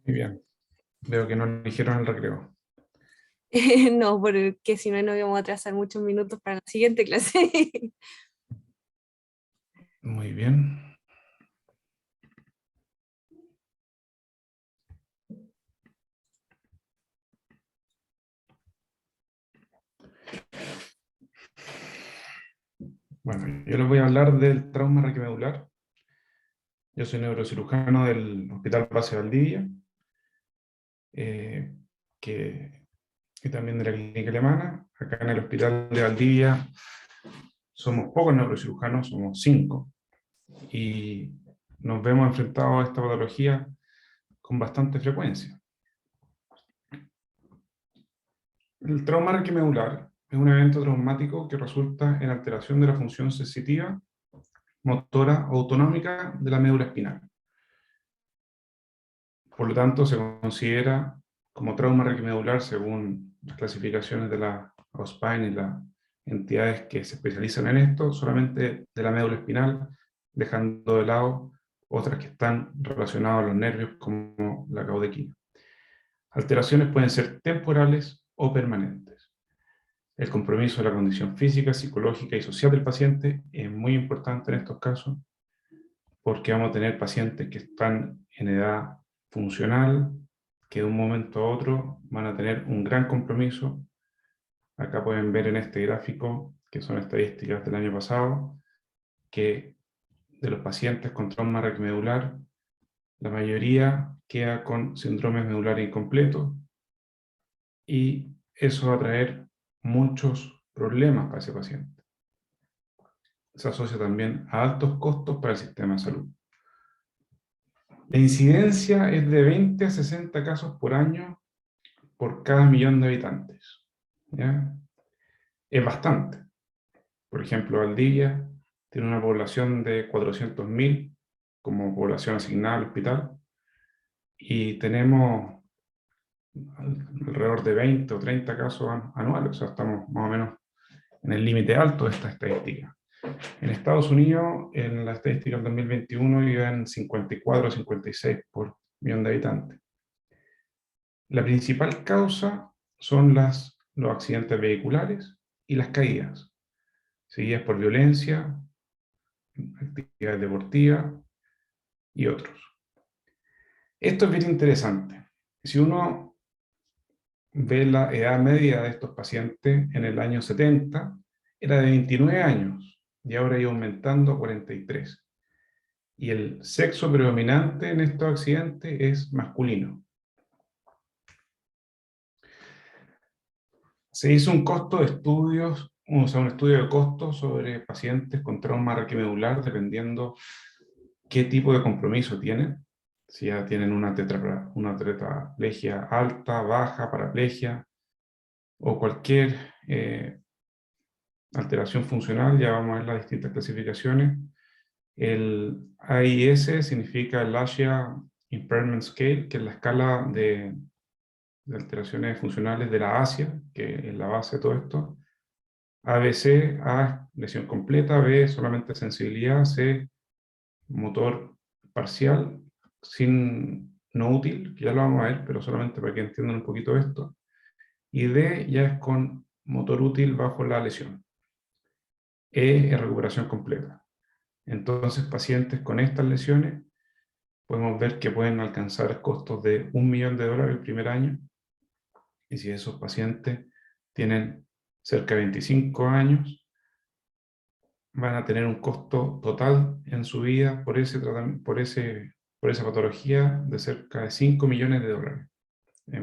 Muy bien. Veo que no eligieron el recreo. No, porque si no nos íbamos a atrasar muchos minutos para la siguiente clase. Muy bien. Bueno, yo les voy a hablar del trauma raquimedular. Yo soy neurocirujano del Hospital Base Valdivia, eh, que, y también de la clínica alemana. Acá en el Hospital de Valdivia somos pocos neurocirujanos, somos 5, y nos vemos enfrentados a esta patología con bastante frecuencia. El trauma raquimedular es un evento traumático que resulta en alteración de la función sensitiva, motora o autonómica de la médula espinal. Por lo tanto, se considera como trauma raquimedular según las clasificaciones de la OSPAN y las entidades que se especializan en esto, solamente de la médula espinal, dejando de lado otras que están relacionadas a los nervios como la caudequina. Alteraciones pueden ser temporales o permanentes. El compromiso de la condición física, psicológica y social del paciente es muy importante en estos casos, porque vamos a tener pacientes que están en edad funcional, que de un momento a otro van a tener un gran compromiso. Acá pueden ver en este gráfico, que son estadísticas del año pasado, que de los pacientes con trauma raquimedular, la mayoría queda con síndrome medular incompleto, y eso va a traer muchos problemas para ese paciente. Se asocia también a altos costos para el sistema de salud. La incidencia es de 20 a 60 casos por año por cada millón de habitantes. ¿Ya? Es bastante. Por ejemplo, Valdivia tiene una población de 400.000 como población asignada al hospital, y tenemos alrededor de 20 o 30 casos anuales, o sea, estamos más o menos en el límite alto de esta estadística. En Estados Unidos, en la estadística del 2021, iban 54 o 56 por millón de habitantes. La principal causa son los accidentes vehiculares y las caídas, seguidas por violencia, actividades deportivas y otros. Esto es bien interesante. Si uno ve la edad media de estos pacientes en el año 70, era de 29 años y ahora ha ido aumentando a 43. Y el sexo predominante en estos accidentes es masculino. Se hizo un costo de estudios, o sea, un estudio de costos sobre pacientes con trauma raquimedular, dependiendo qué tipo de compromiso tienen. Si ya tienen una tetraplegia alta, baja, paraplegia o cualquier alteración funcional, ya vamos a ver las distintas clasificaciones. El AIS significa el Asia Impairment Scale, que es la escala de alteraciones funcionales de la ASIA, que es la base de todo esto. ABC, A, lesión completa; B, solamente sensibilidad; C, motor parcial, sin no útil, que ya lo vamos a ver, pero solamente para que entiendan un poquito esto. Y D ya es con motor útil bajo la lesión. E es recuperación completa. Entonces, pacientes con estas lesiones podemos ver que pueden alcanzar costos de $1.000.000 el primer año, y si esos pacientes tienen cerca de 25 años, van a tener un costo total en su vida por por esa patología de cerca de $5.000.000. Es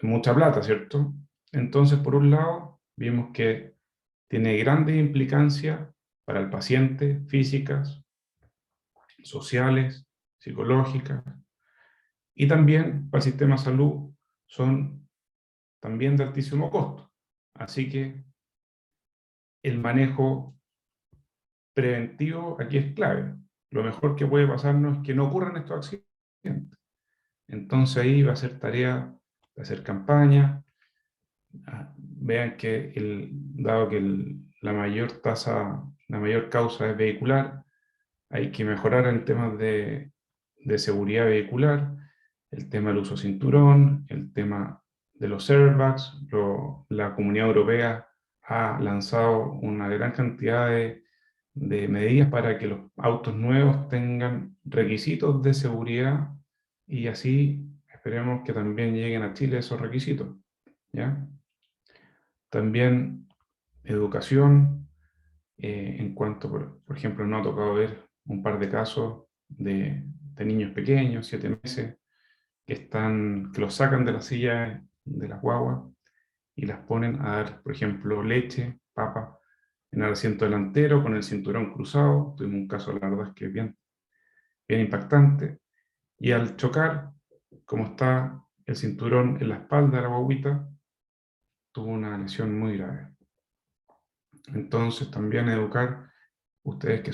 mucha plata, ¿cierto? Entonces, por un lado, vimos que tiene grandes implicancias para el paciente, físicas, sociales, psicológicas, y también para el sistema de salud son también de altísimo costo. Así que el manejo preventivo aquí es clave. Lo mejor que puede pasarnos es que no ocurran estos accidentes. Entonces ahí va a ser tarea de hacer campaña. Vean que dado que la mayor tasa, la mayor causa es vehicular, hay que mejorar en temas de de seguridad vehicular, el tema del uso cinturón, el tema de los airbags. La Comunidad Europea ha lanzado una gran cantidad de medidas para que los autos nuevos tengan requisitos de seguridad, y así esperemos que también lleguen a Chile esos requisitos, ¿ya? También educación, en cuanto, por ejemplo, nos ha tocado ver un par de casos de niños pequeños, 7 meses, que los sacan de la silla de las guaguas y las ponen a dar, por ejemplo, leche, papa, en el asiento delantero con el cinturón cruzado. Tuvimos un caso, la verdad es que bien impactante, y al chocar, como está el cinturón en la espalda de la guaguita, tuvo una lesión muy grave. Entonces también educar, ustedes que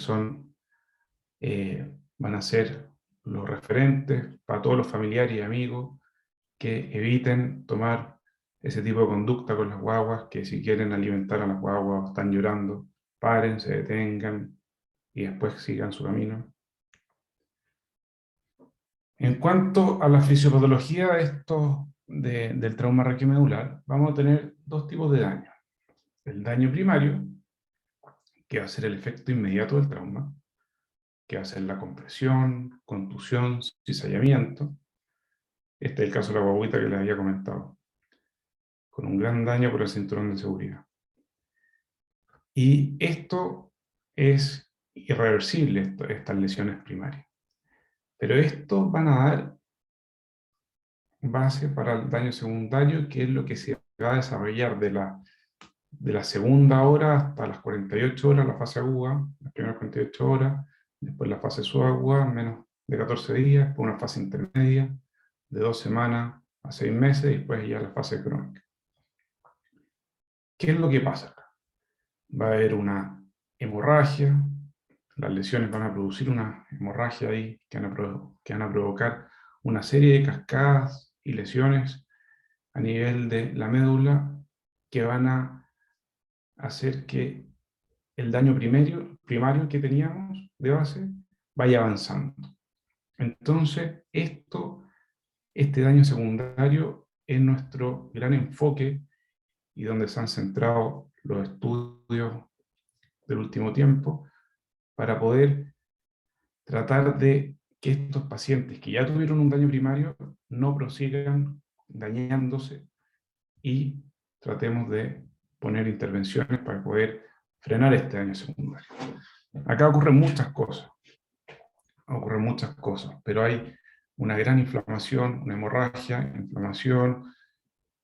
van a ser los referentes para todos los familiares y amigos, que eviten tomar ese tipo de conducta con las guaguas, que si quieren alimentar a las guaguas o están llorando, paren, se detengan y después sigan su camino. En cuanto a la fisiopatología del trauma raquiomedular, vamos a tener dos tipos de daño. El daño primario, que va a ser el efecto inmediato del trauma, que va a ser la compresión, contusión, cizallamiento. Este es el caso de la guaguita que les había comentado, con un gran daño por el cinturón de seguridad. Y esto es irreversible, estas lesiones primarias. Pero esto van a dar base para el daño secundario, que es lo que se va a desarrollar de la segunda hora hasta las 48 horas, la fase aguda, las primeras 48 horas, después la fase subaguda, menos de 14 días, después una fase intermedia, de 2 semanas a 6 meses, y después ya la fase crónica. ¿Qué es lo que pasa acá? Va a haber una hemorragia, las lesiones van a producir una hemorragia ahí, que van a provocar una serie de cascadas y lesiones a nivel de la médula, que van a hacer que el daño primario que teníamos de base vaya avanzando. Entonces, este daño secundario es nuestro gran enfoque y donde se han centrado los estudios del último tiempo, para poder tratar de que estos pacientes que ya tuvieron un daño primario no prosigan dañándose, y tratemos de poner intervenciones para poder frenar este daño secundario. Acá ocurren muchas cosas, pero hay una gran inflamación, una hemorragia, inflamación,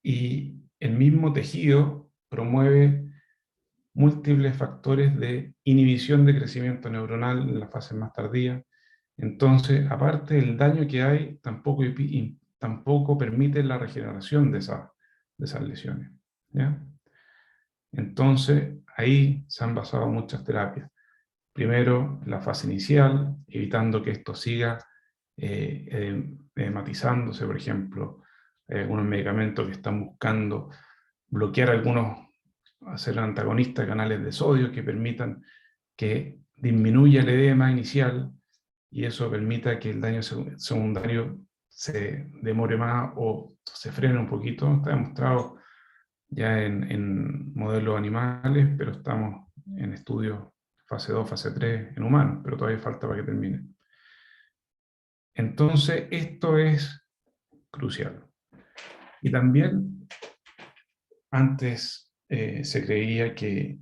y el mismo tejido promueve múltiples factores de inhibición de crecimiento neuronal en las fases más tardías. Entonces, aparte del daño que hay, tampoco permite la regeneración de esas lesiones, ¿ya? Entonces, ahí se han basado muchas terapias. Primero, la fase inicial, evitando que esto siga edematizándose, por ejemplo, algunos medicamentos que están buscando bloquear hacer antagonistas de canales de sodio que permitan que disminuya el edema inicial, y eso permita que el daño secundario se demore más o se frene un poquito. Está demostrado ya en modelos animales, pero estamos en estudios fase 2, fase 3 en humanos, pero todavía falta para que termine. Entonces, esto es crucial. Y también, antes se creía que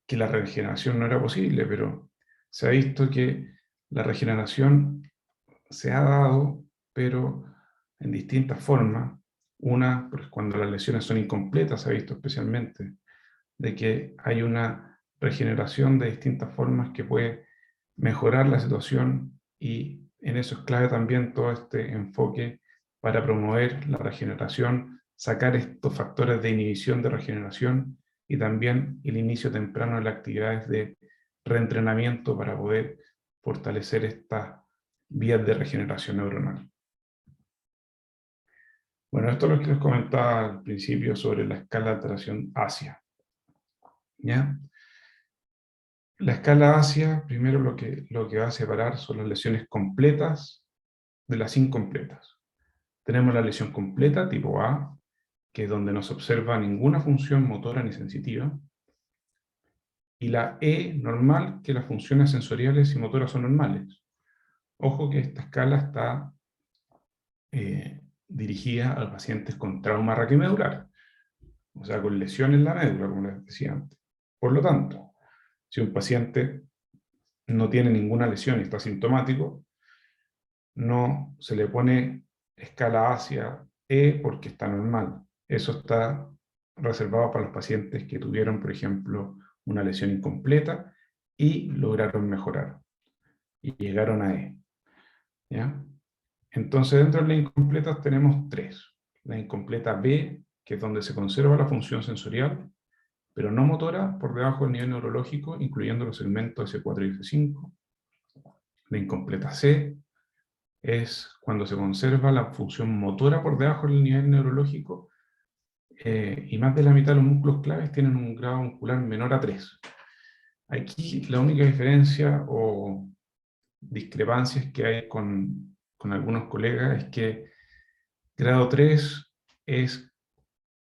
la regeneración no era posible, pero se ha visto que la regeneración se ha dado, pero en distintas formas. Una, porque cuando las lesiones son incompletas, se ha visto especialmente, de que hay una regeneración de distintas formas que puede mejorar la situación, y en eso es clave también todo este enfoque para promover la regeneración, sacar estos factores de inhibición de regeneración, y también el inicio temprano de las actividades de reentrenamiento para poder fortalecer estas vías de regeneración neuronal. Bueno, esto es lo que les comentaba al principio sobre la escala de alteración ASIA, ¿ya? La escala ASIA, primero lo que va a separar son las lesiones completas de las incompletas. Tenemos la lesión completa, tipo A, que es donde no se observa ninguna función motora ni sensitiva, y la E normal, que las funciones sensoriales y motoras son normales. Ojo que esta escala está dirigida a pacientes con trauma raquimedular, o sea, con lesión en la médula, como les decía antes. Por lo tanto, si un paciente no tiene ninguna lesión y está sintomático, no se le pone escala hacia E porque está normal. Eso está reservado para los pacientes que tuvieron, por ejemplo, una lesión incompleta y lograron mejorar y llegaron a E. ¿Ya? Entonces, dentro de las incompletas tenemos tres. La incompleta B, que es donde se conserva la función sensorial, pero no motora, por debajo del nivel neurológico, incluyendo los segmentos S4 y S5. La incompleta C es cuando se conserva la función motora por debajo del nivel neurológico, y más de la mitad de los músculos claves tienen un grado muscular menor a 3. Aquí la única diferencia o discrepancias que hay con algunos colegas es que grado 3 es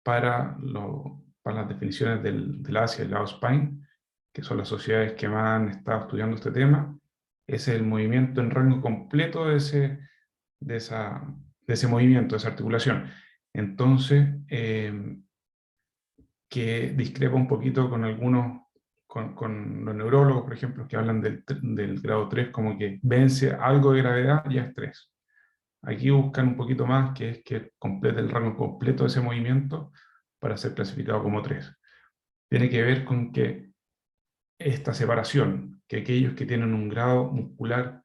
para las definiciones del ASIA y el AOSPINE, que son las sociedades que más han estado estudiando este tema. Es el movimiento en rango completo de ese movimiento, de esa articulación. Entonces, que discrepa un poquito con algunos, con los neurólogos, por ejemplo, que hablan del grado 3 como que vence algo de gravedad, ya es 3. Aquí buscan un poquito más, que es que complete el rango completo de ese movimiento para ser clasificado como 3. Tiene que ver con que esta separación, que aquellos que tienen un grado muscular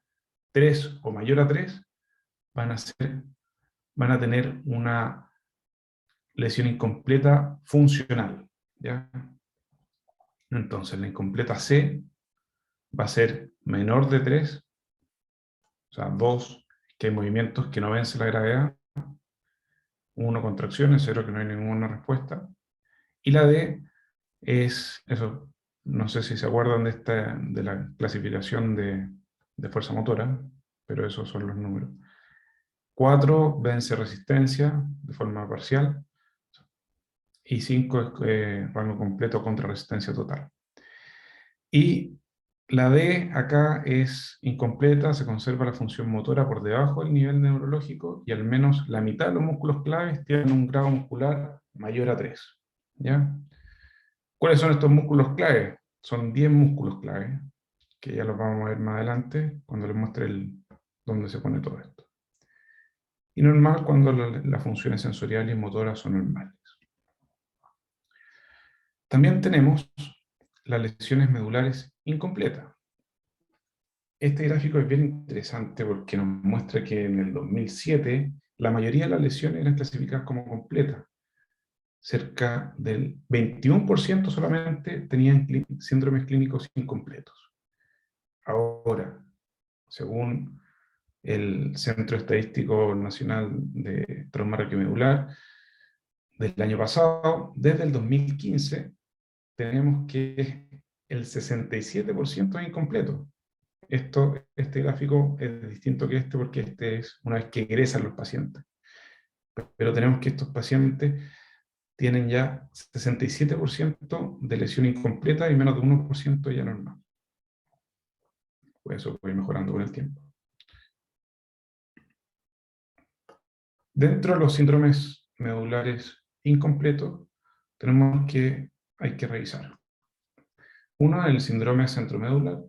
3 o mayor a 3 van a tener una lesión incompleta funcional. ¿Ya? Entonces, la incompleta C va a ser menor de 3, o sea, 2, que hay movimientos que no vencen la gravedad, 1 contracciones, 0 que no hay ninguna respuesta, y la D es, eso, no sé si se acuerdan de la clasificación de fuerza motora, pero esos son los números. 4 vence resistencia de forma parcial, y 5 es rango completo contra resistencia total. Y la D acá es incompleta, se conserva la función motora por debajo del nivel neurológico y al menos la mitad de los músculos claves tienen un grado muscular mayor a 3. ¿Ya? ¿Cuáles son estos músculos claves? Son 10 músculos claves, que ya los vamos a ver más adelante cuando les muestre dónde se pone todo esto. Y normal cuando las funciones sensoriales y motoras son normales. También tenemos las lesiones medulares incompletas. Este gráfico es bien interesante porque nos muestra que en el 2007 la mayoría de las lesiones eran clasificadas como completas. Cerca del 21% solamente tenían síndromes clínicos incompletos. Ahora, según el Centro Estadístico Nacional de Trauma Raquiomedular del año pasado, desde el 2015, tenemos que el 67% es incompleto. Este gráfico es distinto que este porque este es una vez que egresan los pacientes. Pero tenemos que estos pacientes tienen ya 67% de lesión incompleta y menos de 1% ya normal. Pues eso puede ir mejorando con el tiempo. Dentro de los síndromes medulares incompletos, hay que revisar. Uno es el síndrome centromedular,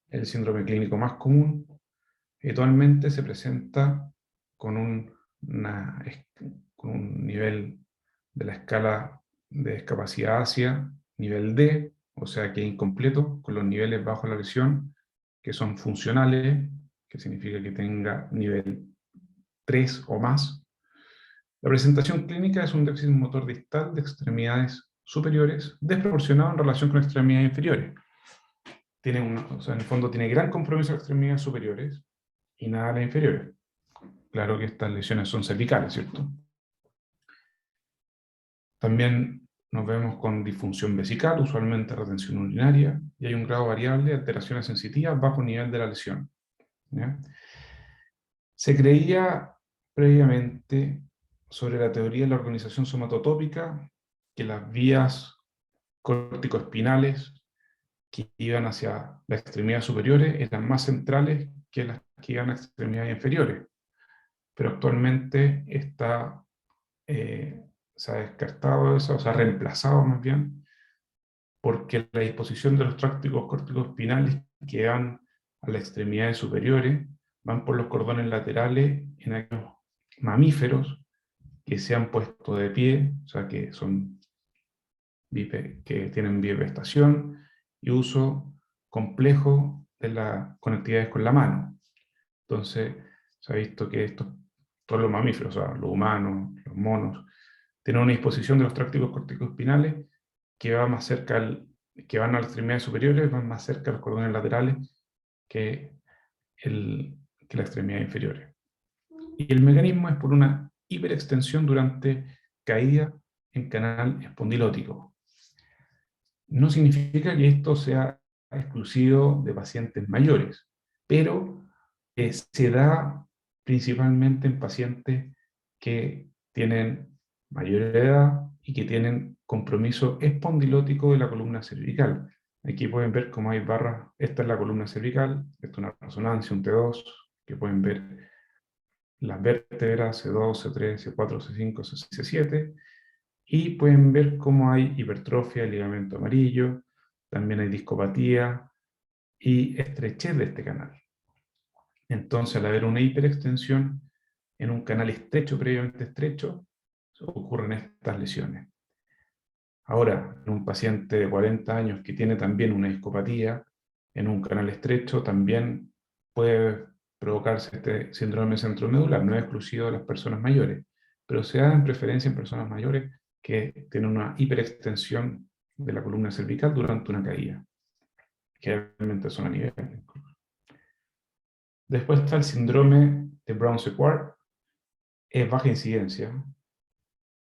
el síndrome clínico más común. Habitualmente se presenta con con un nivel de la escala de discapacidad hacia nivel D, o sea que es incompleto, con los niveles bajo la lesión, que son funcionales, que significa que tenga nivel 3 o más. La presentación clínica es un déficit motor distal de extremidades superiores desproporcionado en relación con extremidades inferiores. O sea, en el fondo tiene gran compromiso de extremidades superiores y nada a las inferiores. Claro que estas lesiones son cervicales, ¿cierto? También nos vemos con disfunción vesical, usualmente retención urinaria, y hay un grado variable de alteraciones sensitivas bajo nivel de la lesión. ¿Ya? Se creía previamente sobre la teoría de la organización somatotópica que las vías corticoespinales que iban hacia las extremidades superiores eran más centrales que las que iban a extremidades inferiores. Pero actualmente se ha descartado eso, o se ha reemplazado más bien, porque la disposición de los trácticos corticoespinales que van a las extremidades superiores van por los cordones laterales en aquellos mamíferos que se han puesto de pie, o sea, que tienen bipedestación y uso complejo de las conectividades con la mano. Entonces, se ha visto que todos los mamíferos, o sea, los humanos, los monos, tienen una disposición de los trácticos corticoespinales que va más cerca, que van a las extremidades superiores, van más cerca a los cordones laterales que, que las extremidades inferiores. Y el mecanismo es por una hiperextensión durante caída en canal espondilótico. No significa que esto sea exclusivo de pacientes mayores, pero se da principalmente en pacientes que tienen mayor edad y que tienen compromiso espondilótico de la columna cervical. Aquí pueden ver cómo hay barras, esta es la columna cervical, esta es una resonancia, un T2, que pueden ver las vértebras C2, C3, C4, C5, C6, C7, y pueden ver cómo hay hipertrofia del ligamento amarillo, también hay discopatía y estrechez de este canal. Entonces, al haber una hiperextensión en un canal estrecho, previamente estrecho, ocurren estas lesiones. Ahora, en un paciente de 40 años que tiene también una discopatía, en un canal estrecho también puede provocarse este síndrome centromedular, no es exclusivo de las personas mayores, pero se da en preferencia en personas mayores que tienen una hiperextensión de la columna cervical durante una caída, que realmente son a nivel. Después está el síndrome de Brown-Séquard, es baja incidencia,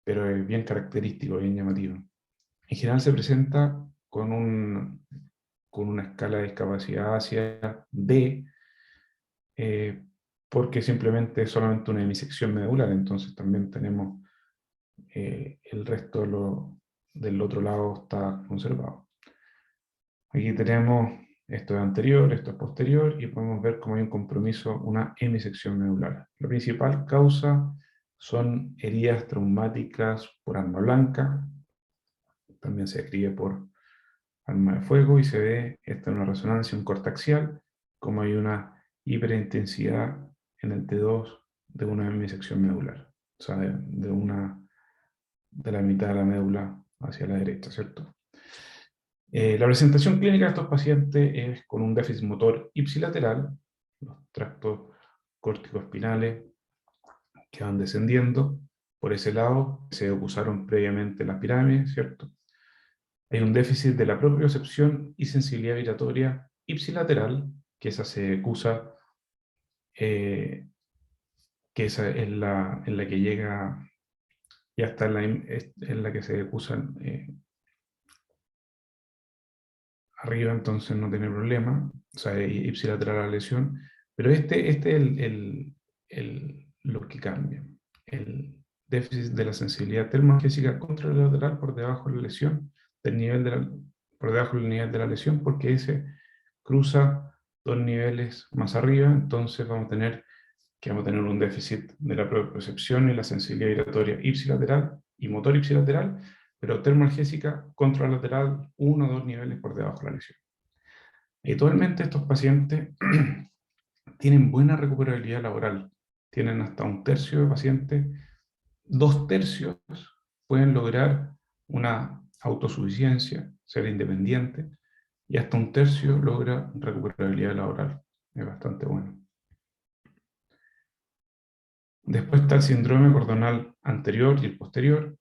pero es bien característico, bien llamativo. En general se presenta con una escala de discapacidad hacia D, porque simplemente es solamente una hemisección medular, entonces también tenemos el resto del otro lado está conservado. Aquí tenemos esto es anterior, esto es posterior, y podemos ver cómo hay un compromiso, una hemisección medular. La principal causa son heridas traumáticas por arma blanca, también se describe por arma de fuego, y se ve esta en una resonancia, un corte axial, como hay una hiperintensidad en el T2 de una hemisección medular, o sea, de la mitad de la médula hacia la derecha, ¿cierto? La presentación clínica de estos pacientes es con un déficit motor ipsilateral, los tractos corticoespinales que van descendiendo por ese lado, se usaron previamente las pirámides, ¿cierto? Hay un déficit de la propiocepción y sensibilidad viratoria ipsilateral, que esa se acusa, que esa es en la que llega, ya está en la que se acusan arriba, entonces no tiene problema, o sea, ipsilateral la lesión, pero este es lo que cambia, el déficit de la sensibilidad termoanalgésica contralateral por debajo de la lesión, por debajo del nivel de la lesión, porque ese cruza dos niveles más arriba, entonces vamos a tener un déficit de la propiocepción y la sensibilidad viratoria ipsilateral y motor ipsilateral, pero termoalgésica contralateral 1 o 2 niveles por debajo de la lesión. Habitualmente estos pacientes tienen buena recuperabilidad laboral, tienen hasta un tercio de pacientes, 2/3 pueden lograr una autosuficiencia, ser independiente, y hasta un tercio logra recuperabilidad laboral. Es bastante bueno. Después está el síndrome cordonal anterior y el posterior.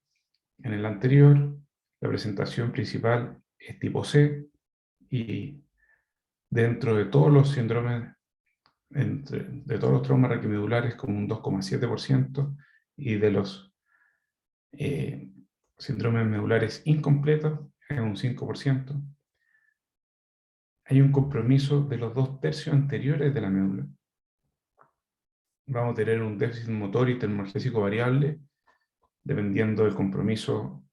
En el anterior, la presentación principal es tipo C, y dentro de todos los síndromes, de todos los traumas raquimedulares, como un 2,7%, y de los síndromes medulares incompletos, es un 5%. Hay un compromiso de los 2/3 anteriores de la médula. Vamos a tener un déficit motor y termogésico variable, dependiendo del compromiso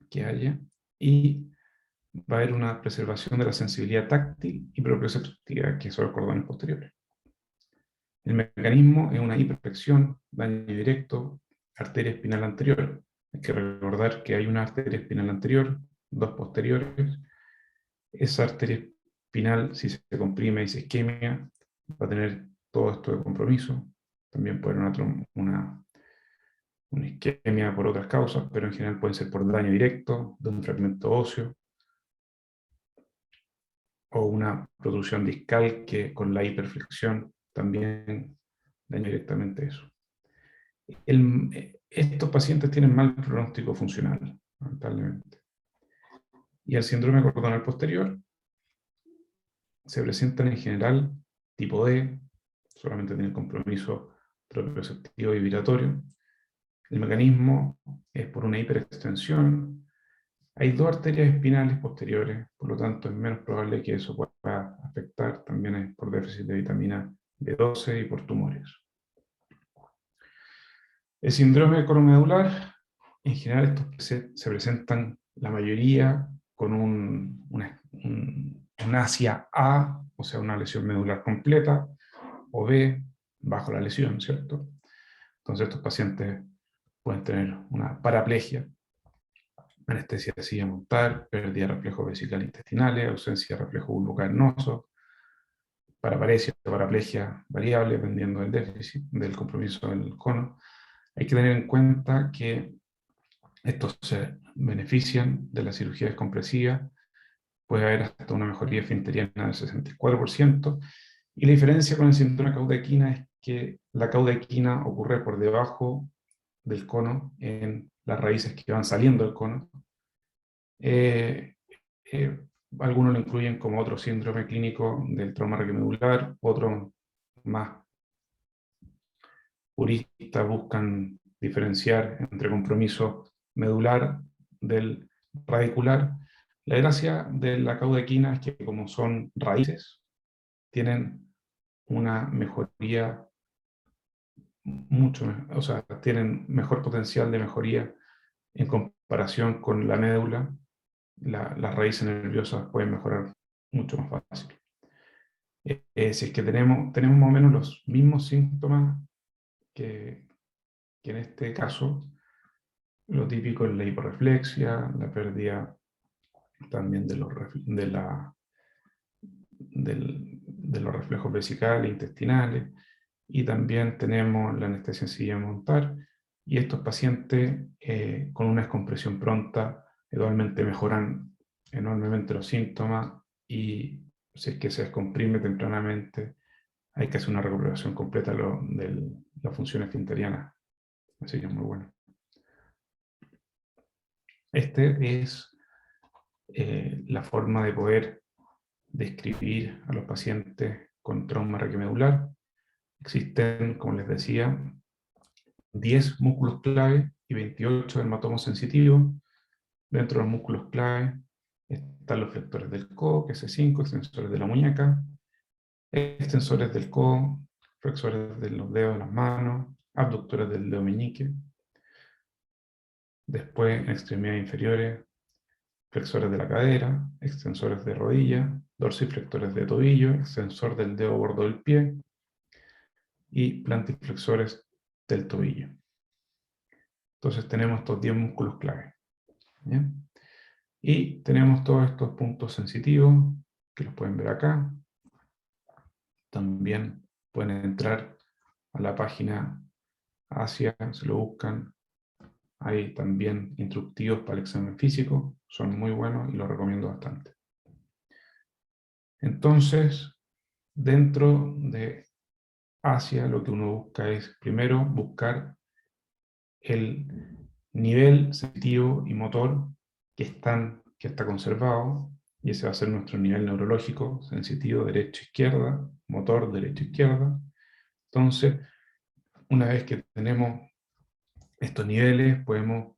que haya, y va a haber una preservación de la sensibilidad táctil y proprioceptiva, que son los cordones posteriores. El mecanismo es una hiperflexión, daño directo, arteria espinal anterior. Hay que recordar que hay una arteria espinal anterior, dos posteriores. Esa arteria espinal, si se comprime y se isquemia, va a tener todo esto de compromiso. También puede haber una isquemia por otras causas, pero en general pueden ser por daño directo de un fragmento óseo o una producción discal que con la hiperflexión también daña directamente eso. Estos pacientes tienen mal pronóstico funcional, lamentablemente. Y el síndrome cordonal posterior se presentan en general tipo D, solamente tienen compromiso proprioceptivo y vibratorio. El mecanismo es por una hiperextensión. Hay dos arterias espinales posteriores, por lo tanto es menos probable que eso pueda afectar. También es por déficit de vitamina B12 y por tumores. El síndrome coromedular, en general estos se presentan la mayoría con un asia A, o sea, una lesión medular completa, o B, bajo la lesión, ¿cierto? Entonces estos pacientes pueden tener una paraplegia, anestesia de silla montar, pérdida de reflejos vesicales intestinales, ausencia de reflejo bulbocarnoso, paraparesia o paraplegia variable dependiendo del déficit, del compromiso del cono. Hay que tener en cuenta que estos se benefician de la cirugía descompresiva, puede haber hasta una mejoría esfinteriana del 64%, y la diferencia con el síndrome de caudequina es que la caudequina ocurre por debajo del cono, en las raíces que van saliendo del cono. Eh, eh, Algunos lo incluyen como otro síndrome clínico del trauma raquiomedular, otros más puristas buscan diferenciar entre compromiso medular del radicular. La gracia de la caudequina es que como son raíces, tienen una mejoría o sea, tienen mejor potencial de mejoría en comparación con la médula. Las raíces nerviosas pueden mejorar mucho más fácil. Si es que tenemos más o menos los mismos síntomas que en este caso, lo típico es la hiporreflexia, la pérdida también de los reflejos vesicales, intestinales, y también tenemos la anestesia en silla de montar, y estos pacientes con una descompresión pronta eventualmente mejoran enormemente los síntomas, y si es que se descomprime tempranamente, hay que hacer una recuperación completa de la función esfinteriana. Así que es muy bueno. Este es la forma de poder describir a los pacientes con trauma raquiomedular. Existen, como les decía, 10 músculos clave y 28 dermatomos sensitivos. Dentro de los músculos clave están los flexores del codo, que es C5, extensores de la muñeca, extensores del codo, flexores de los dedos de las manos, abductores del dedo meñique. Después, en extremidades inferiores, flexores de la cadera, extensores de rodilla, dorsiflectores de tobillo, extensor del dedo gordo del pie y plantiflexores del tobillo. Entonces tenemos estos 10 músculos clave. ¿Bien? Y tenemos todos estos puntos sensitivos, que los pueden ver acá. También pueden entrar a la página Asia, se lo buscan. Hay también instructivos para el examen físico, son muy buenos y los recomiendo bastante. Entonces, dentro de Asia, lo que uno busca es, primero, buscar el nivel sensitivo y motor que está conservado, y ese va a ser nuestro nivel neurológico, sensitivo derecha-izquierda, motor derecha-izquierda. Entonces, una vez que tenemos estos niveles, podemos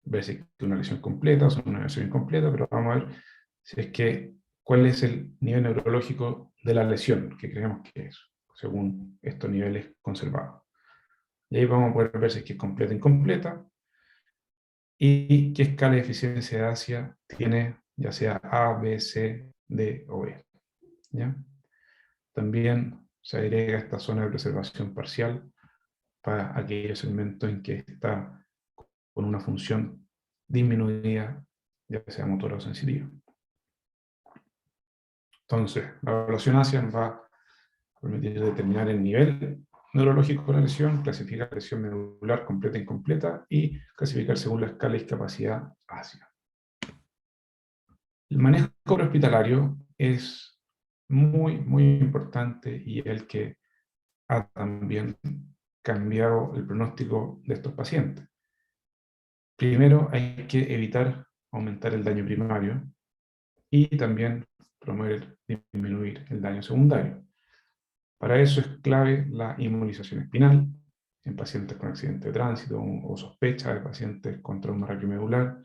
ver si es una lesión completa o si es una lesión incompleta, pero vamos a ver si es que, cuál es el nivel neurológico de la lesión que creemos que es, según estos niveles conservados. Y ahí vamos a poder ver si es que es completa o incompleta, y qué escala de eficiencia de ASIA tiene, ya sea A, B, C, D o E. ¿Ya? También se agrega esta zona de preservación parcial para aquellos segmentos en que está con una función disminuida, ya sea motora o sensitiva. Entonces, la evaluación ASIA nos va a permitir determinar el nivel neurológico de la lesión, clasificar la lesión medular completa e incompleta y clasificar según la escala de discapacidad ASIA. El manejo prehospitalario es muy, muy importante y el que ha también cambiado el pronóstico de estos pacientes. Primero, hay que evitar aumentar el daño primario y también promover, disminuir el daño secundario. Para eso es clave la inmunización espinal en pacientes con accidente de tránsito o sospecha de pacientes con trauma raquiomedular.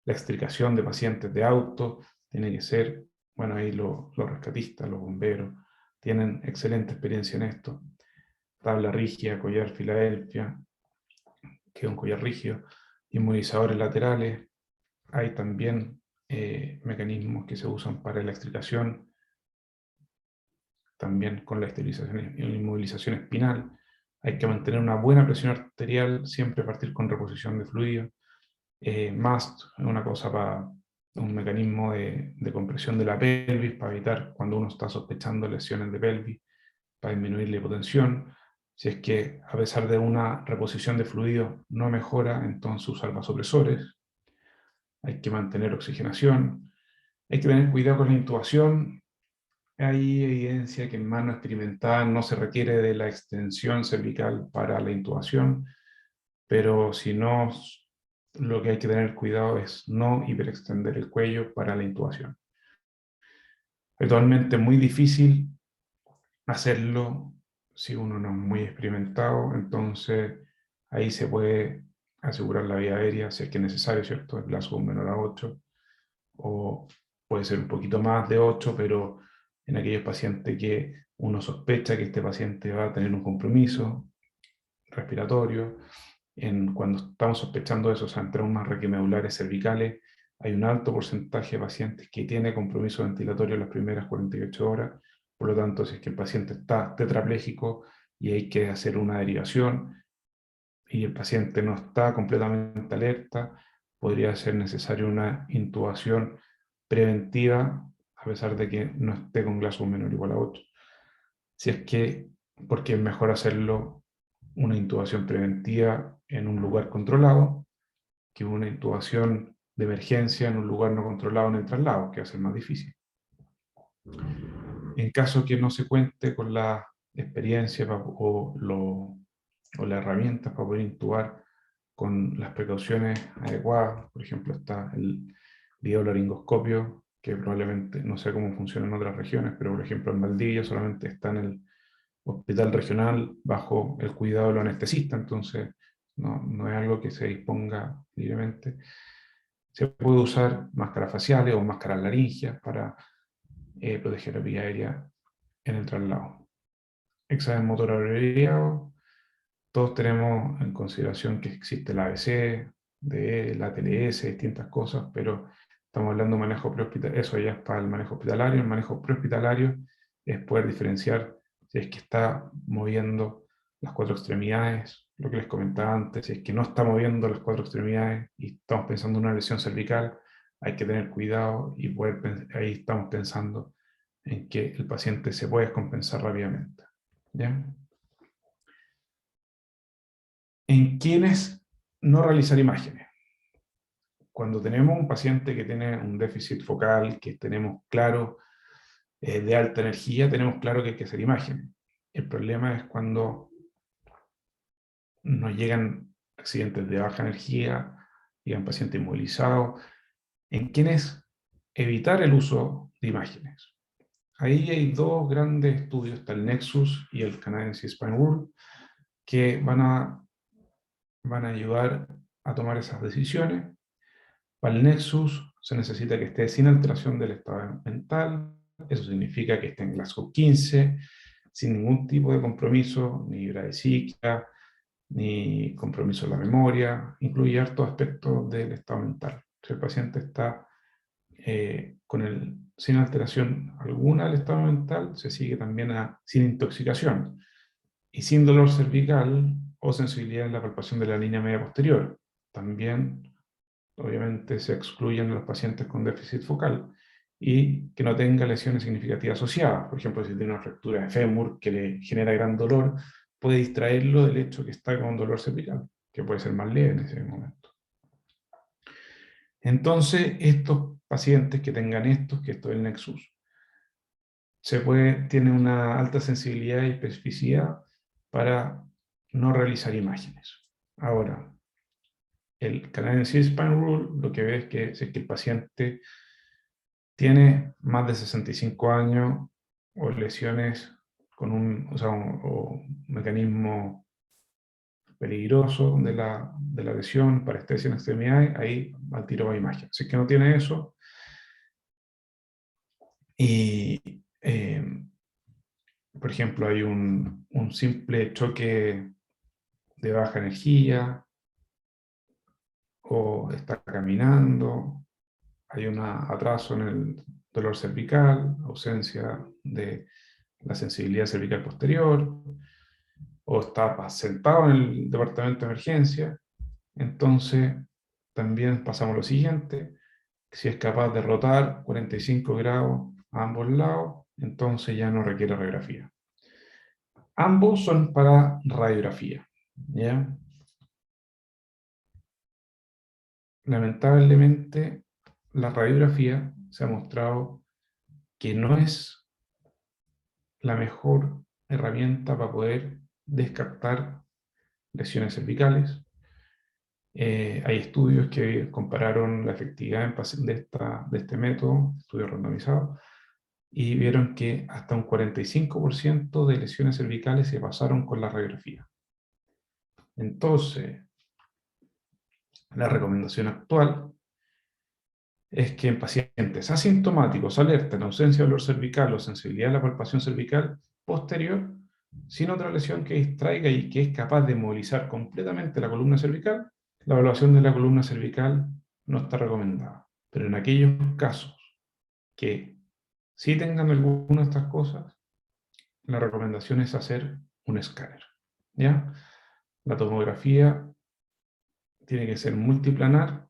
La extricación de pacientes de auto tiene que ser, bueno, ahí los rescatistas, los bomberos, tienen excelente experiencia en esto. Tabla rígida, collar Filadelfia, que es un collar rígido, inmunizadores laterales. Hay también mecanismos que se usan para la extricación, también con la esterilización y la inmovilización espinal. Hay que mantener una buena presión arterial, siempre partir con reposición de fluido. MAST es una cosa para un mecanismo de compresión de la pelvis para evitar cuando uno está sospechando lesiones de pelvis, para disminuir la hipotensión. Si es que a pesar de una reposición de fluido no mejora, entonces usar vasopresores. Hay que mantener oxigenación. Hay que tener cuidado con la intubación. Hay evidencia que en mano experimental no se requiere de la extensión cervical para la intubación, pero si no, lo que hay que tener cuidado es no hiperextender el cuello para la intubación. Actualmente es muy difícil hacerlo si uno no es muy experimentado, entonces ahí se puede asegurar la vía aérea si es que es necesario, ¿cierto? El Glasgow menor a 8, o puede ser un poquito más de 8, pero en aquellos pacientes que uno sospecha que este paciente va a tener un compromiso respiratorio, cuando estamos sospechando de esos traumas raquimedulares cervicales, hay un alto porcentaje de pacientes que tiene compromiso ventilatorio en las primeras 48 horas. Por lo tanto, si es que el paciente está tetrapléjico y hay que hacer una derivación y el paciente no está completamente alerta, podría ser necesaria una intubación preventiva, a pesar de que no esté con Glasgow menor o igual a 8. Si es que, porque es mejor hacerlo una intubación preventiva en un lugar controlado que una intubación de emergencia en un lugar no controlado en el traslado, que va a ser más difícil. En caso que no se cuente con la experiencia o las herramientas para poder intubar con las precauciones adecuadas, por ejemplo está el videolaringoscopio, que probablemente no sé cómo funciona en otras regiones, pero por ejemplo en Valdivia solamente está en el hospital regional bajo el cuidado del anestesista, entonces no es algo que se disponga libremente. Se puede usar máscaras faciales o máscaras laringeas para proteger la vía aérea en el traslado. Examen motor abreviado. Todos tenemos en consideración que existe la ABC, la TLS, distintas cosas, pero estamos hablando de manejo prehospitalario. Eso ya es para el manejo hospitalario. El manejo prehospitalario es poder diferenciar si es que está moviendo las cuatro extremidades, lo que les comentaba antes, si es que no está moviendo las cuatro extremidades y estamos pensando en una lesión cervical, hay que tener cuidado y ahí estamos pensando en que el paciente se puede descompensar rápidamente. ¿Ya? ¿En quiénes no realizar imágenes? Cuando tenemos un paciente que tiene un déficit focal, que tenemos claro de alta energía, tenemos claro que hay que hacer imágenes. El problema es cuando nos llegan accidentes de baja energía, llegan pacientes inmovilizados. ¿En quiénes evitar el uso de imágenes? Ahí hay dos grandes estudios, está el Nexus y el Canadian Spine Rule, que van a ayudar a tomar esas decisiones. Para el Nexus se necesita que esté sin alteración del estado mental, eso significa que esté en Glasgow 15, sin ningún tipo de compromiso, ni bradisiquia, ni compromiso en la memoria, incluye hartos aspectos del estado mental. Si el paciente está sin alteración alguna del estado mental, se sigue también sin intoxicación y sin dolor cervical o sensibilidad en la palpación de la línea media posterior. También, obviamente, se excluyen los pacientes con déficit focal y que no tenga lesiones significativas asociadas. Por ejemplo, si tiene una fractura de fémur que le genera gran dolor, puede distraerlo del hecho que está con dolor cervical, que puede ser más leve en ese momento. Entonces, estos pacientes que tengan que esto es el Nexus, tiene una alta sensibilidad y especificidad para no realizar imágenes. Ahora, el Canadian C-Spine Rule lo que ve es que si es que el paciente tiene más de 65 años o lesiones con un mecanismo peligroso de la lesión, parestesia en extremidades, ahí al tiro va imagen. Si es que no tiene eso, y por ejemplo hay un simple choque de baja energía, o está caminando, hay un atraso en el dolor cervical, ausencia de la sensibilidad cervical posterior, o está sentado en el departamento de emergencia, entonces también pasamos a lo siguiente: si es capaz de rotar 45 grados a ambos lados, entonces ya no requiere radiografía. Ambos son para radiografía, ¿ya? Lamentablemente, la radiografía se ha mostrado que no es la mejor herramienta para poder descartar lesiones cervicales. Hay estudios que compararon la efectividad de este método, estudios randomizados, y vieron que hasta un 45% de lesiones cervicales se pasaron con la radiografía. Entonces, la recomendación actual es que en pacientes asintomáticos, alerta en ausencia de dolor cervical o sensibilidad de la palpación cervical posterior, sin otra lesión que distraiga y que es capaz de movilizar completamente la columna cervical, la evaluación de la columna cervical no está recomendada. Pero en aquellos casos que sí tengan alguna de estas cosas, la recomendación es hacer un escáner, ¿ya? La tomografía tiene que ser multiplanar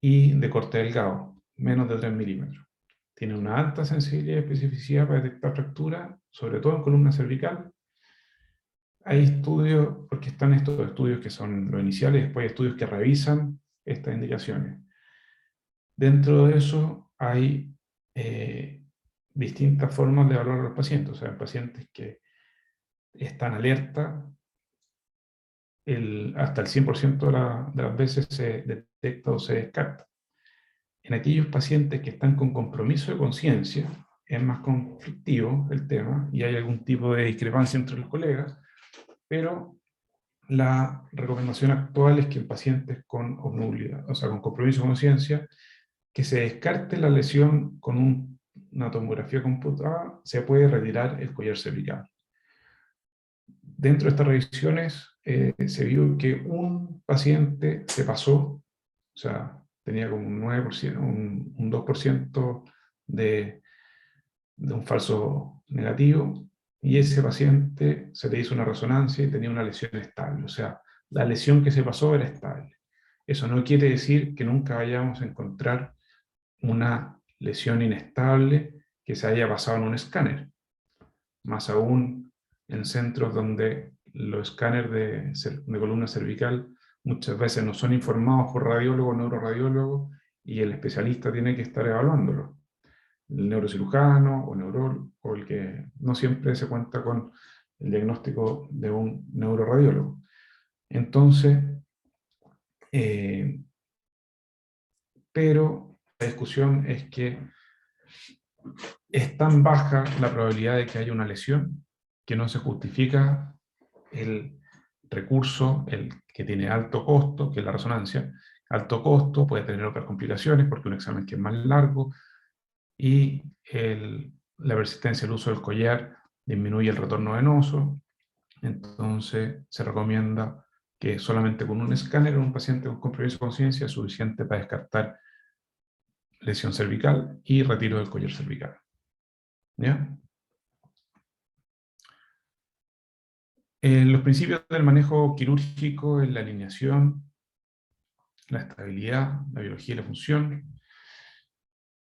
y de corte delgado, menos de 3 milímetros. Tiene una alta sensibilidad y especificidad para detectar fractura, sobre todo en columna cervical. Hay estudios, porque están estos estudios que son los iniciales, después hay estudios que revisan estas indicaciones. Dentro de eso hay distintas formas de evaluar a los pacientes. O sea, pacientes que están alerta, hasta el 100% de las veces se detecta o se descarta. En aquellos pacientes que están con compromiso de conciencia, es más conflictivo el tema y hay algún tipo de discrepancia entre los colegas, pero la recomendación actual es que en pacientes con obnubilidad, o sea, con compromiso de conciencia, que se descarte la lesión con una tomografía computada, se puede retirar el collar cervical. Dentro de estas revisiones se vio que un paciente se pasó, o sea, tenía como un 9%, un 2% de un falso negativo, y ese paciente se le hizo una resonancia y tenía una lesión estable, o sea, la lesión que se pasó era estable. Eso no quiere decir que nunca vayamos a encontrar una lesión inestable que se haya pasado en un escáner, más aún en centros donde los escáneres de columna cervical muchas veces no son informados por radiólogos o neuroradiólogos y el especialista tiene que estar evaluándolo. El neurocirujano o neurólogo, o el que no siempre se cuenta con el diagnóstico de un neuroradiólogo. Entonces, pero la discusión es que es tan baja la probabilidad de que haya una lesión que no se justifica el recurso, el que tiene alto costo, que es la resonancia. Alto costo, puede tener otras complicaciones porque un examen que es más largo, y la persistencia del uso del collar disminuye el retorno venoso. Entonces se recomienda que solamente con un escáner en un paciente con compromiso de conciencia es suficiente para descartar lesión cervical y retiro del collar cervical. ¿Ya? Los principios del manejo quirúrgico es la alineación, la estabilidad, la biología y la función.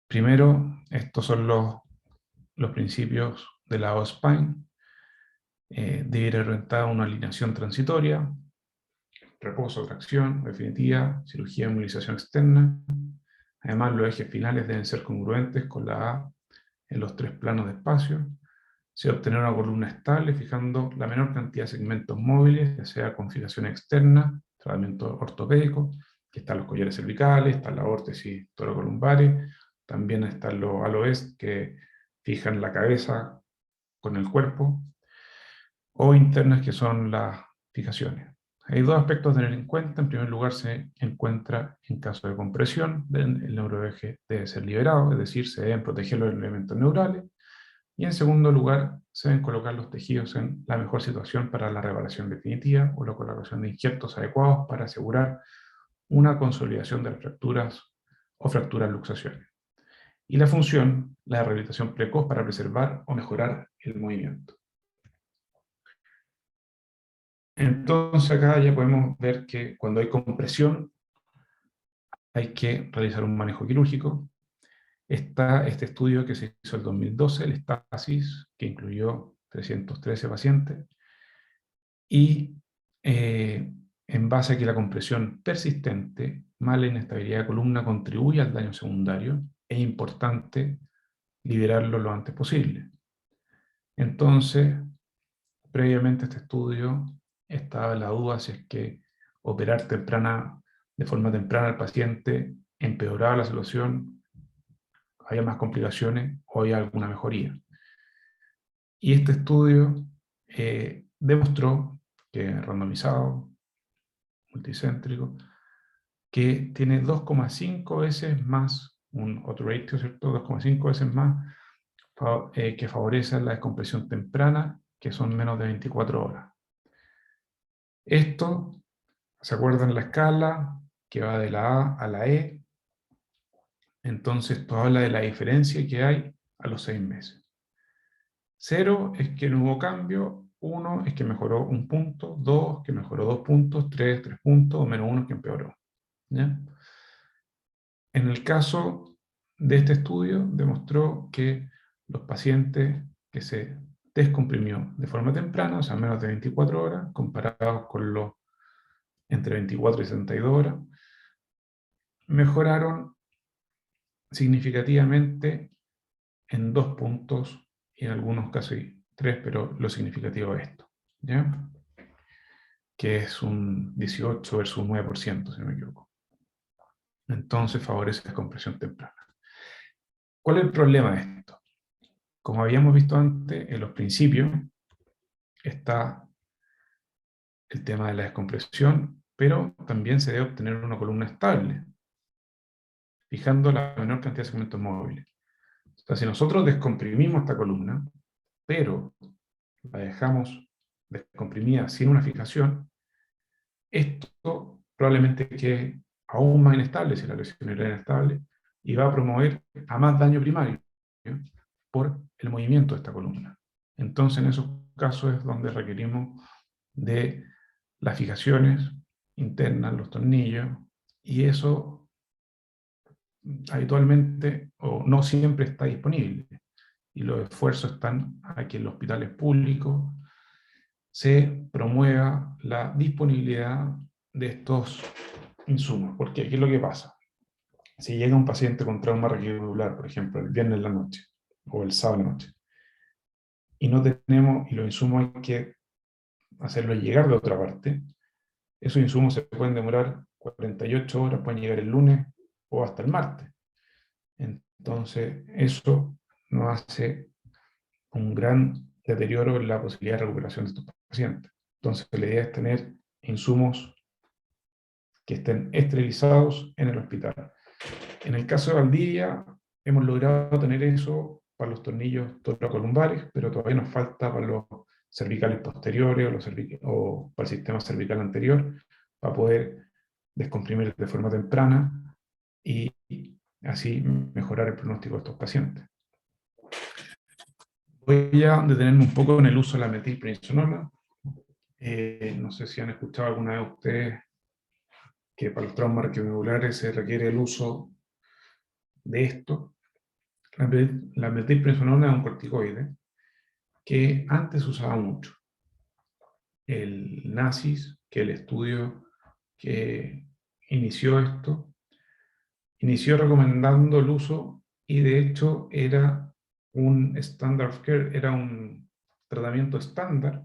Primero, estos son los principios de la OSPINE. Debe ir orientada a una alineación transitoria, reposo, tracción, definitiva, cirugía de movilización externa. Además, los ejes finales deben ser congruentes con la A en los 3 planos de espacio. Se obtener una columna estable fijando la menor cantidad de segmentos móviles, ya sea configuración externa, tratamiento ortopédico, que están los collares cervicales, están las órtesis torocolumbares, también están los aloes que fijan la cabeza con el cuerpo, o internas que son las fijaciones. Hay 2 aspectos a tener en cuenta. En primer lugar, se encuentra en caso de compresión, el neuroeje debe ser liberado, es decir, se deben proteger los elementos neurales. Y en segundo lugar, se deben colocar los tejidos en la mejor situación para la reparación definitiva o la colocación de injertos adecuados para asegurar una consolidación de las fracturas o fracturas luxaciones. Y la función, la rehabilitación precoz para preservar o mejorar el movimiento. Entonces acá ya podemos ver que cuando hay compresión hay que realizar un manejo quirúrgico. Está este estudio que se hizo en el 2012, el STASIS, que incluyó 313 pacientes, y en base a que la compresión persistente, más la inestabilidad de columna, contribuye al daño secundario, es importante liberarlo lo antes posible. Entonces, previamente a este estudio, estaba la duda si es que operar de forma temprana al paciente empeoraba la situación, había más complicaciones o había alguna mejoría. Y este estudio demostró que randomizado, multicéntrico, que tiene 2,5 veces más, un odds ratio, ¿cierto? 2,5 veces más que favorece la descompresión temprana, que son menos de 24 horas. Esto, ¿se acuerdan la escala que va de la A a la E? Entonces, esto habla de la diferencia que hay a los 6 meses. 0 es que no hubo cambio, 1 es que mejoró 1 punto, 2 que mejoró 2 puntos, 3 puntos, o menos 1 es que empeoró. ¿Ya? En el caso de este estudio, demostró que los pacientes que se descomprimió de forma temprana, o sea, menos de 24 horas, comparados con los entre 24 y 72 horas, mejoraron significativamente en 2 puntos, y en algunos casos 3, pero lo significativo es esto, ¿ya? Que es un 18 versus un 9%, si no me equivoco. Entonces favorece la descompresión temprana. ¿Cuál es el problema de esto? Como habíamos visto antes, en los principios está el tema de la descompresión, pero también se debe obtener una columna estable, fijando la menor cantidad de segmentos móviles. O sea, si nosotros descomprimimos esta columna, pero la dejamos descomprimida sin una fijación, esto probablemente quede aún más inestable si la lesión era inestable y va a promover a más daño primario, ¿sí? Por el movimiento de esta columna. Entonces, en esos casos es donde requerimos de las fijaciones internas, los tornillos, y eso habitualmente o no siempre está disponible. Y los esfuerzos están a que en los hospitales públicos se promueva la disponibilidad de estos insumos. Porque, ¿qué es lo que pasa? Si llega un paciente con trauma raquidibular, por ejemplo, el viernes en la noche o el sábado en la noche, y no tenemos, y los insumos hay que hacerlos llegar de otra parte, esos insumos se pueden demorar 48 horas, pueden llegar el lunes o hasta el martes. Entonces, eso nos hace un gran deterioro en la posibilidad de recuperación de estos pacientes. Entonces la idea es tener insumos que estén esterilizados en el hospital. En el caso de Valdivia, hemos logrado tener eso para los tornillos toracolumbares, pero todavía nos falta para los cervicales posteriores o para el sistema cervical anterior, para poder descomprimir de forma temprana y así mejorar el pronóstico de estos pacientes. Voy a detenerme un poco en el uso de la metilprednisolona. No sé si han escuchado alguna vez ustedes que para los traumas requimedulares se requiere el uso de esto. La metilprednisolona es un corticoide que antes se usaba mucho. El NACIS, que es el estudio que inició esto, inició recomendando el uso y de hecho era un standard of care, era un tratamiento estándar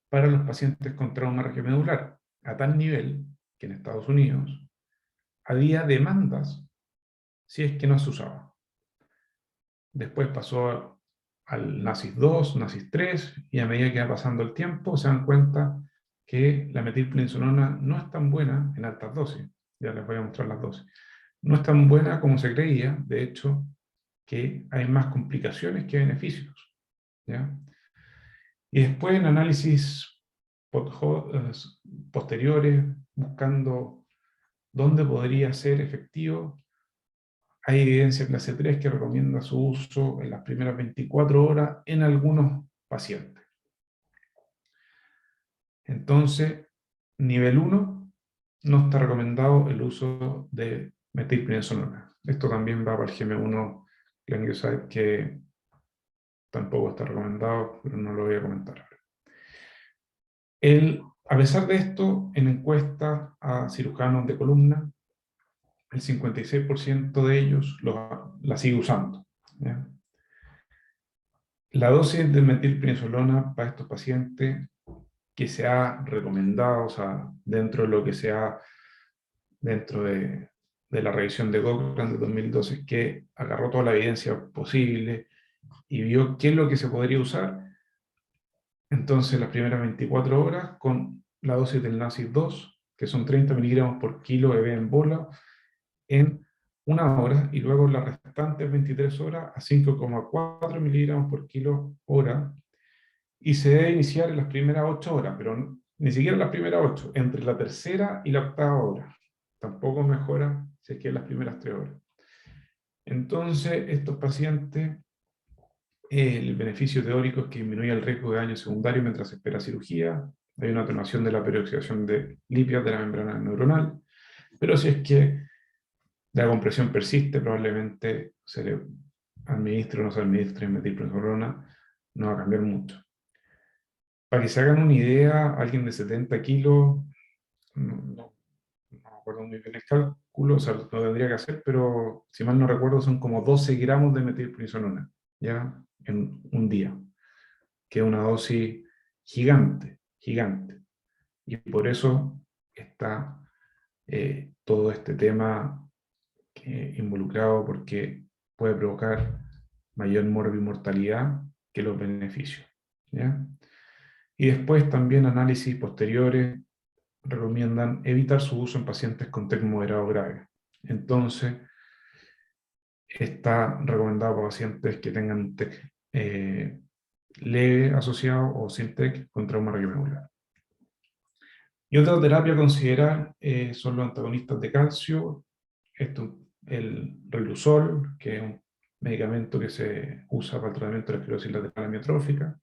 para los pacientes con trauma regiomedular, a tal nivel que en Estados Unidos había demandas si es que no se usaba. Después pasó al NACIS 2, NACIS 3, y a medida que va pasando el tiempo se dan cuenta que la metilprednisolona no es tan buena en altas dosis. Ya les voy a mostrar las dosis. No es tan buena como se creía, de hecho, que hay más complicaciones que beneficios. ¿Ya? Y después en análisis posteriores, buscando dónde podría ser efectivo, hay evidencia clase 3 que recomienda su uso en las primeras 24 horas en algunos pacientes. Entonces, nivel 1, no está recomendado el uso de metilprednisolona. Esto también va para el GM1 Glangiocyte, que tampoco está recomendado, pero no lo voy a comentar ahora. A pesar de esto, en encuestas a cirujanos de columna, el 56% de ellos la sigue usando. ¿Ya? La dosis de metilprednisolona para estos pacientes que se ha recomendado, o sea, dentro de lo que se ha, dentro de la revisión de Cochrane de 2012, que agarró toda la evidencia posible y vio qué es lo que se podría usar. Entonces, las primeras 24 horas, con la dosis del NACIS 2, que son 30 miligramos por kilo de B en bola, en una hora, y luego las restantes 23 horas a 5,4 miligramos por kilo hora, y se debe iniciar en las primeras 8 horas, pero ni siquiera en las primeras 8, entre la tercera y la octava hora. Tampoco mejora si es que en las primeras 3 horas. Entonces, estos pacientes, el beneficio teórico es que disminuye el riesgo de daño secundario mientras se espera cirugía, hay una atenuación de la peroxidación de lípidos de la membrana neuronal, pero si es que la compresión persiste, probablemente se le administre o no se administre metilprednisolona, no va a cambiar mucho. Para que se hagan una idea, alguien de 70 kilos, no me acuerdo muy bien el cálculo, o sea, lo tendría que hacer, pero si mal no recuerdo son como 12 gramos de metilprednisolona, ¿ya? En un día, que es una dosis gigante, gigante. Y por eso está todo este tema involucrado, porque puede provocar mayor morbimortalidad que los beneficios. ¿Ya? Y después también análisis posteriores recomiendan evitar su uso en pacientes con TEC moderado grave. Entonces, está recomendado para pacientes que tengan un TEC leve asociado o sin TEC con trauma regiomedular. Y otra terapia a considerar son los antagonistas de calcio. Esto, el Riluzol, que es un medicamento que se usa para el tratamiento de la esclerosis lateral amiotrófica.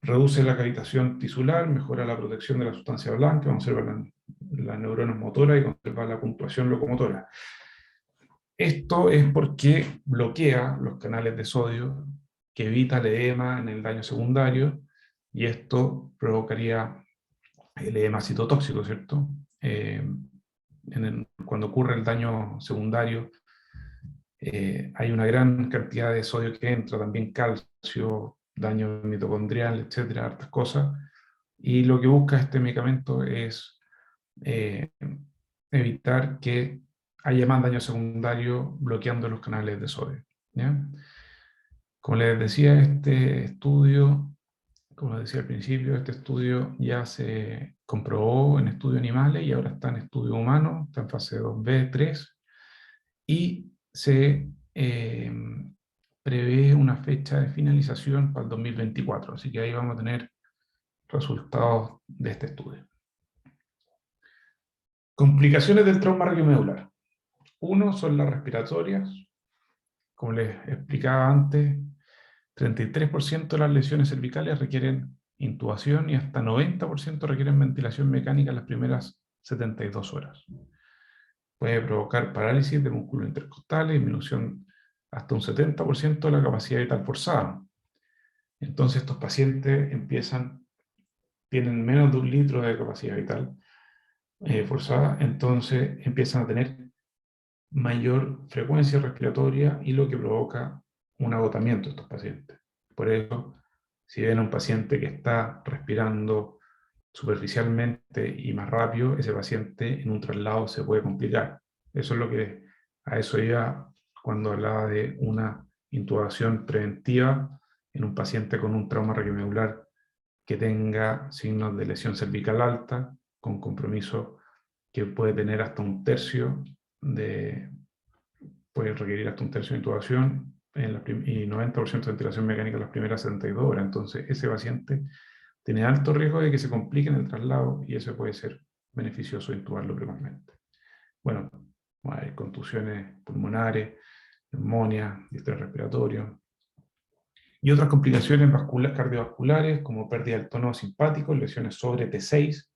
Reduce la cavitación tisular, mejora la protección de la sustancia blanca, conserva las neuronas motoras y conserva la puntuación locomotora. Esto es porque bloquea los canales de sodio, que evita el edema en el daño secundario, y esto provocaría el edema citotóxico, ¿cierto? Cuando ocurre el daño secundario, hay una gran cantidad de sodio que entra, también calcio, daño mitocondrial, etcétera, hartas cosas. Y lo que busca este medicamento es eh, evitar que haya más daño secundario bloqueando los canales de sodio. ¿Ya? Como les decía, este estudio como decía al principio, este estudio ya se comprobó en estudios animales y ahora está en estudio humano, está en fase 2B, 3, y se prevé una fecha de finalización para el 2024, así que ahí vamos a tener resultados de este estudio. Complicaciones del trauma radiomedular. Uno son las respiratorias. Como les explicaba antes, 33% de las lesiones cervicales requieren intubación y hasta 90% requieren ventilación mecánica en las primeras 72 horas. Puede provocar parálisis de músculos intercostales, disminución hasta un 70% de la capacidad vital forzada. Entonces estos pacientes tienen menos de 1 litro de capacidad vital forzada, entonces empiezan a tener mayor frecuencia respiratoria y lo que provoca un agotamiento de estos pacientes. Por eso, si ven a un paciente que está respirando superficialmente y más rápido, ese paciente en un traslado se puede complicar. Eso es lo que a eso iba cuando hablaba de una intubación preventiva en un paciente con un trauma radiomedular que tenga signos de lesión cervical alta, con compromiso que puede tener hasta un tercio puede requerir hasta un tercio de intubación y 90% de ventilación mecánica en las primeras 72 horas. Entonces, ese paciente tiene alto riesgo de que se complique en el traslado y eso puede ser beneficioso intubarlo precocemente. Bueno, hay contusiones pulmonares, neumonía, distrés respiratorio y otras complicaciones cardiovasculares como pérdida del tono simpático, lesiones sobre T6,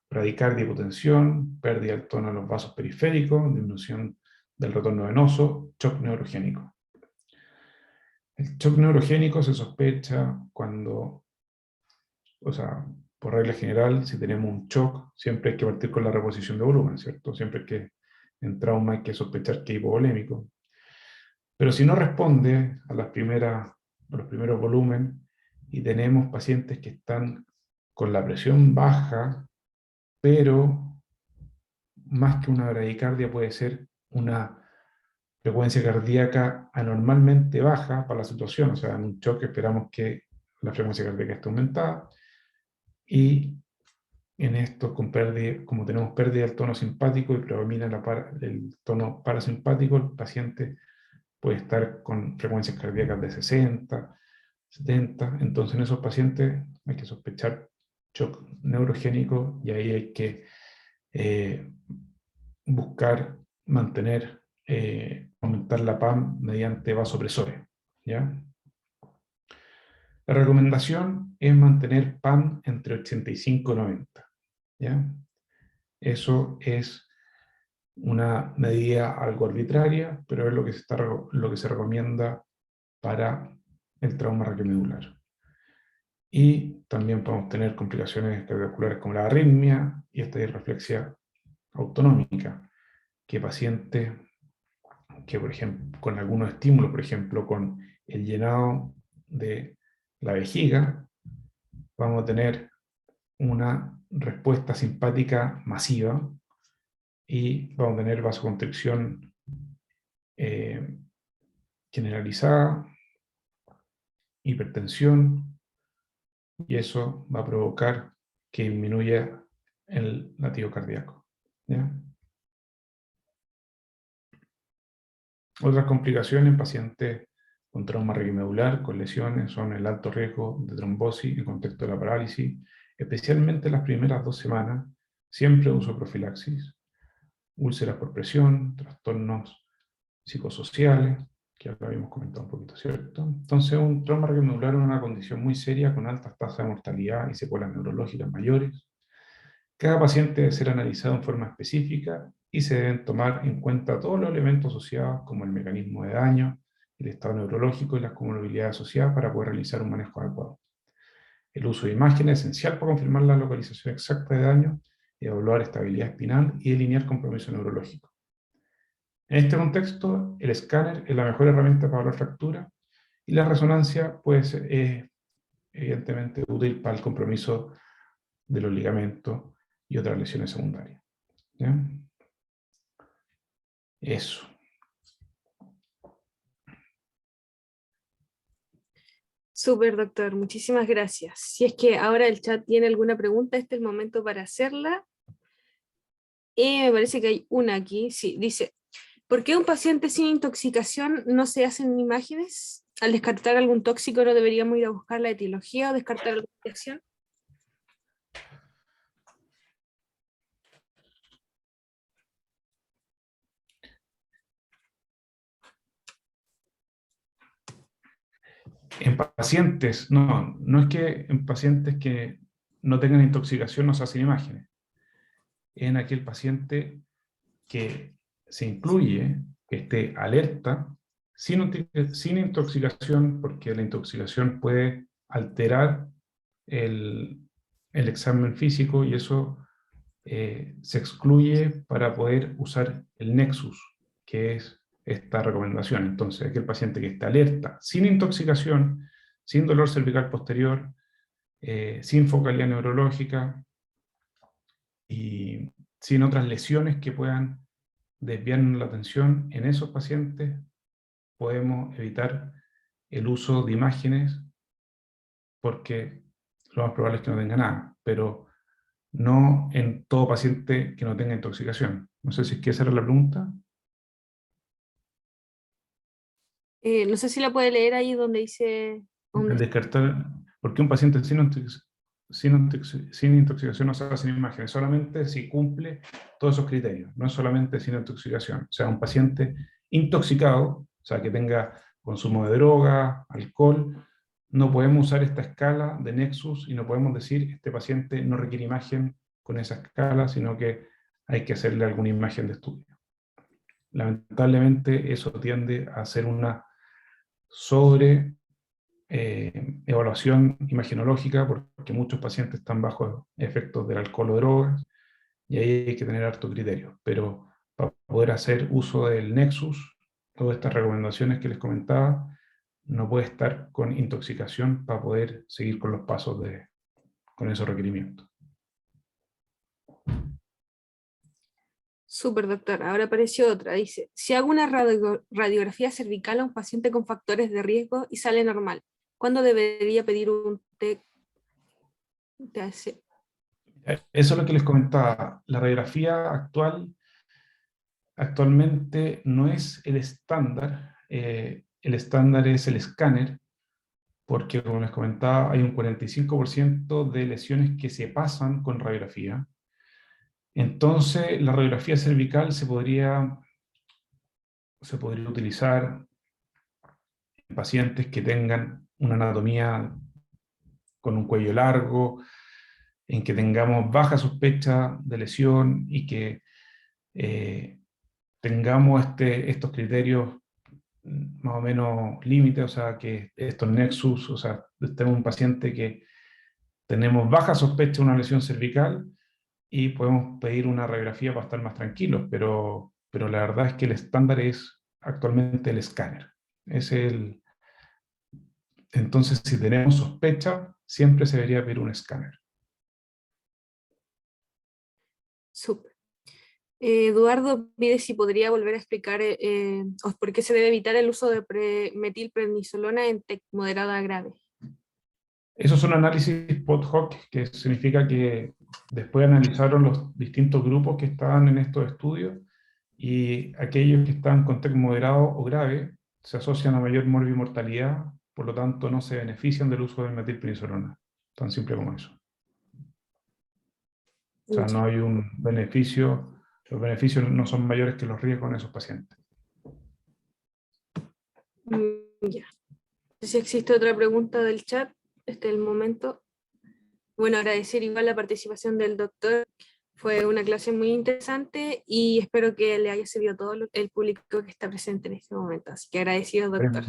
bradicardia, hipotensión, pérdida del tono de los vasos periféricos, disminución del retorno venoso, shock neurogénico. El shock neurogénico se sospecha cuando, por regla general, si tenemos un shock, siempre hay que partir con la reposición de volumen, ¿cierto? Siempre que en trauma hay que sospechar que es hipovolémico. Pero si no responde a los primeros volúmenes y tenemos pacientes que están con la presión baja, pero más que una bradicardia puede ser una frecuencia cardíaca anormalmente baja para la situación, o sea, en un shock esperamos que la frecuencia cardíaca esté aumentada, y en esto, como tenemos pérdida del tono simpático y predomina el tono parasimpático, el paciente puede estar con frecuencias cardíacas de 60, 70, entonces en esos pacientes hay que sospechar shock neurogénico y ahí hay que buscar aumentar la PAM mediante vasopresores, ¿ya? La recomendación es mantener PAM entre 85 y 90, ¿ya? Eso es una medida algo arbitraria, pero es lo que se recomienda para el trauma radiomedular. Y también podemos tener complicaciones cardiovasculares como la arritmia y esta disreflexia autonómica, que pacientes que, por ejemplo, con algunos estímulos, por ejemplo, con el llenado de la vejiga, vamos a tener una respuesta simpática masiva y vamos a tener vasoconstricción generalizada, hipertensión, y eso va a provocar que disminuya el latido cardíaco, ¿ya? Otras complicaciones en pacientes con trauma radiomedular, con lesiones, son el alto riesgo de trombosis en contexto de la parálisis, especialmente las primeras 2 semanas, siempre uso profilaxis, úlceras por presión, trastornos psicosociales, que ya lo habíamos comentado un poquito, ¿cierto? Entonces, un trauma radiomedular es una condición muy seria con altas tasas de mortalidad y secuelas neurológicas mayores. Cada paciente debe ser analizado en forma específica y se deben tomar en cuenta todos los elementos asociados, como el mecanismo de daño, el estado neurológico y las comorbilidades asociadas para poder realizar un manejo adecuado. El uso de imágenes es esencial para confirmar la localización exacta de daño, evaluar estabilidad espinal y delinear compromiso neurológico. En este contexto, el escáner es la mejor herramienta para la fractura y la resonancia es evidentemente útil para el compromiso de los ligamentos y otras lesiones secundarias, ¿ya? Eso. Súper, doctor, muchísimas gracias. Si es que ahora el chat tiene alguna pregunta, este es el momento para hacerla. Me parece que hay una aquí, sí, dice, ¿por qué un paciente sin intoxicación no se hacen imágenes? Al descartar algún tóxico no deberíamos ir a buscar la etiología o descartar alguna reacción. En pacientes, no es que en pacientes que no tengan intoxicación no se hacen imágenes. En aquel paciente que se incluye, que esté alerta, sin intoxicación, porque la intoxicación puede alterar el, el examen físico y eso se excluye para poder usar el Nexus, que es esta recomendación. Entonces, aquel paciente que está alerta, sin intoxicación, sin dolor cervical posterior, sin focalidad neurológica y sin otras lesiones que puedan desviarnos la atención, en esos pacientes podemos evitar el uso de imágenes porque lo más probable es que no tenga nada, pero no en todo paciente que no tenga intoxicación. No sé si es que esa era la pregunta. No sé si la puede leer ahí donde dice... Al Donde... descartar, ¿por qué un paciente sin intoxicación no se hacen imágenes? Solamente si cumple todos esos criterios, no es solamente sin intoxicación. O sea, un paciente intoxicado, o sea, que tenga consumo de droga, alcohol, no podemos usar esta escala de Nexus y no podemos decir este paciente no requiere imagen con esa escala, sino que hay que hacerle alguna imagen de estudio. Lamentablemente eso tiende a ser una sobre evaluación imagenológica, porque muchos pacientes están bajo efectos del alcohol o drogas, y ahí hay que tener harto criterio. Pero para poder hacer uso del Nexus, todas estas recomendaciones que les comentaba, no puede estar con intoxicación para poder seguir con los pasos con esos requerimientos. Súper, doctor. Ahora apareció otra. Dice, si hago una radiografía cervical a un paciente con factores de riesgo y sale normal, ¿cuándo debería pedir un TAC? Eso es lo que les comentaba. La radiografía actualmente no es el estándar. El estándar es el escáner, porque como les comentaba, hay un 45% de lesiones que se pasan con radiografía. Entonces, la radiografía cervical se podría utilizar en pacientes que tengan una anatomía con un cuello largo, en que tengamos baja sospecha de lesión y que eh, tengamos estos criterios más o menos límites, o sea, que estos nexus, o sea, tenemos un paciente que tenemos baja sospecha de una lesión cervical y podemos pedir una radiografía para estar más tranquilos, pero la verdad es que el estándar es actualmente el escáner. Entonces, si tenemos sospecha, siempre se debería pedir un escáner. Súper. Eduardo pide si podría volver a explicar por qué se debe evitar el uso de metilprednisolona en TEC moderada a grave. Esos son análisis post-hoc, que significa que después analizaron los distintos grupos que estaban en estos estudios y aquellos que están con TEC moderado o grave se asocian a mayor morbimortalidad, por lo tanto no se benefician del uso de metilprednisolona. Tan simple como eso. O sea, no hay un beneficio, los beneficios no son mayores que los riesgos en esos pacientes. Ya. Si existe otra pregunta del chat, este es el momento. Bueno, agradecer igual la participación del doctor. Fue una clase muy interesante y espero que le haya servido a todo el público que está presente en este momento. Así que agradecido, doctor.